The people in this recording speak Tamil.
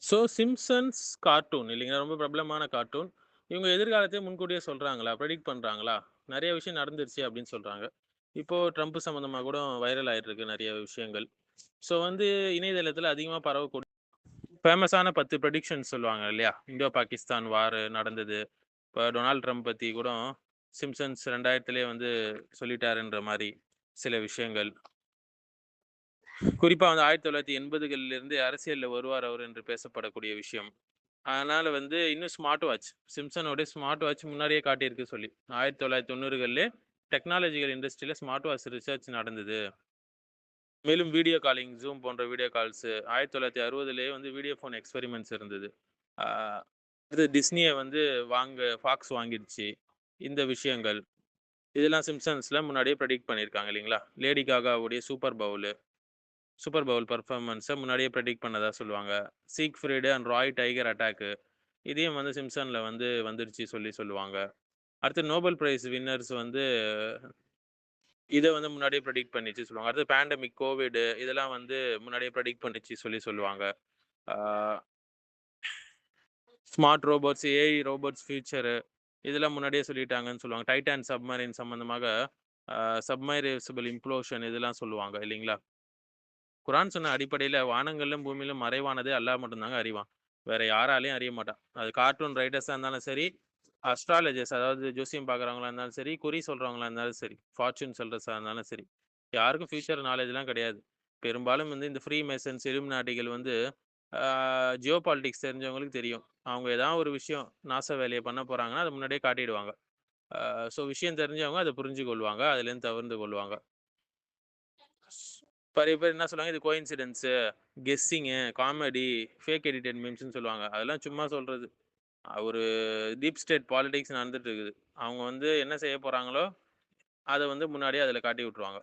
சிம்ப்சன்ஸ் கார்ட்டூன் இல்லைங்களா? ரொம்ப பிரபலமான கார்ட்டூன். இவங்க எதிர்காலத்தையே முன்கூட்டியே சொல்றாங்களா? ப்ரெடிக்ட் பண்றாங்களா? நெறைய விஷயம் நடந்துருச்சு அப்படின்னு சொல்றாங்க. இப்போ ட்ரம்ப் சம்மந்தமா கூட வைரல் ஆயிட்டு இருக்கு நெறைய விஷயங்கள். இணையதளத்தில அதிகமா பரவக்கூடிய ஃபேமஸான 10 ப்ரெடிக்ஷன்ஸ் சொல்லுவாங்க இல்லையா? இந்தோ பாகிஸ்தான் வார் நடந்தது. இப்ப டொனால்ட் ட்ரம்ப் பத்தி கூட சிம்ப்சன்ஸ் 2000த்திலேயே வந்து சொல்லிட்டாருன்ற மாரி சில விஷயங்கள். குறிப்பா வந்து 1980களிலிருந்து அரசியல்ல வருவார் அவர் என்று பேசப்படக்கூடிய விஷயம். அதனால வந்து இன்னும் ஸ்மார்ட் வாட்ச். சிம்ப்சனோட ஸ்மார்ட் வாட்ச் முன்னாடியே காட்டியிருக்கு சொல்லி. 1990களிலே டெக்னாலஜிக்கல் இண்டஸ்ட்ரியில ஸ்மார்ட் வாட்ச் ரிசர்ச் நடந்தது. மேலும் வீடியோ காலிங், Zoom போன்ற வீடியோ கால்ஸ் 1960லேயே வந்து வீடியோ ஃபோன் எக்ஸ்பெரிமென்ட்ஸ் இருந்தது. ஆ இது டிஸ்னிய வந்து ஃபாக்ஸ் வாங்கிடுச்சு. இந்த விஷயங்கள். இதெல்லாம் சிம்ப்சன்ஸ்ல முன்னாடியே ப்ரெடிக்ட் பண்ணியிருக்காங்க இல்லைங்களா? லேடி காகாவுடைய சூப்பர் பவுல் பெர்ஃபார்மன்ஸ முன்னாடியே ப்ரெடிக்ட் பண்ணதா சொல்லுவாங்க. சீக்ஃப்ரீடு அண்ட் ராய் டைகர் அட்டாக்கு. இதையும் வந்து சிம்ப்சன்ல வந்து வந்துருச்சு சொல்லுவாங்க. அடுத்து நோபல் பிரைஸ் வின்னர்ஸ் வந்து இத வந்து முன்னாடியே ப்ரெடிக்ட் பண்ணிச்சு சொல்லுவாங்க. அடுத்து பேண்டமிக், கோவிட் இதெல்லாம் வந்து முன்னாடியே ப்ரெடிக்ட் பண்ணிச்சு சொல்லுவாங்க. A smart robots, AI robots future இதெல்லாம் முன்னாடியே சொல்லிட்டாங்கன்னு சொல்லுவாங்க. டைட்டான் சப்மரைன் சம்மந்தமாக அ சப்மரைசிபிள் இம்ப்ளோஷன் இதெல்லாம் சொல்லுவாங்க இல்லைங்களா? குரான் சொன்ன அடிப்படையில வானங்களிலும், பூமியிலும் மறைவானது அல்லாஹ் மட்டும் தாங்க அறிவான். வேற யாராலயும் அறிய மாட்டான். அது கார்ட்டூன் ரைட்டர்ஸா இருந்தாலும் சரி, அஸ்ட்ராலஜர்ஸ் அதாவது ஜோசியம் பார்க்குறவங்களா இருந்தாலும் சரி, குறி சொல்றவங்களா இருந்தாலும் சரி, ஃபார்ச்சூன் செல்லர்ஸா இருந்தாலும் சரி, யாருக்கும் ஃபியூச்சர் நாலேட்ஜ்லாம் கிடையாது. பெரும்பாலும் வந்து இந்த ஃப்ரீ மேசன்ஸ், இலுமினாட்டிகள் வந்து ஆ ஜியோ பாலிடிக்ஸ் தெரிஞ்சவங்களுக்கு தெரியும். அவங்க ஏதாவது ஒரு விஷயம் நாச வேலைய பண்ண போறாங்கன்னா, அத முன்னாடியே காட்டிடுவாங்க. ஆ விஷயம் தெரிஞ்சவங்க அத புரிஞ்சு கொள்வாங்க. அதுலேருந்து தவிர்ந்து கொள்வாங்க. நெறைய பேர் என்ன சொல்லுவாங்க, இது கோயின்சிடென்ஸு, கெஸ்ஸிங்கு, காமெடி, ஃபேக் எடிட்டட் மீம்ஸ்ன்னு சொல்லுவாங்க. அதெல்லாம் சும்மா சொல்றது. ஒரு டீப் ஸ்டேட் பாலிடிக்ஸ் நடந்துட்டு இருக்குது. அவங்க வந்து என்ன செய்ய போறாங்களோ, அத வந்து முன்னாடியே அதில காட்டி விட்டுருவாங்க.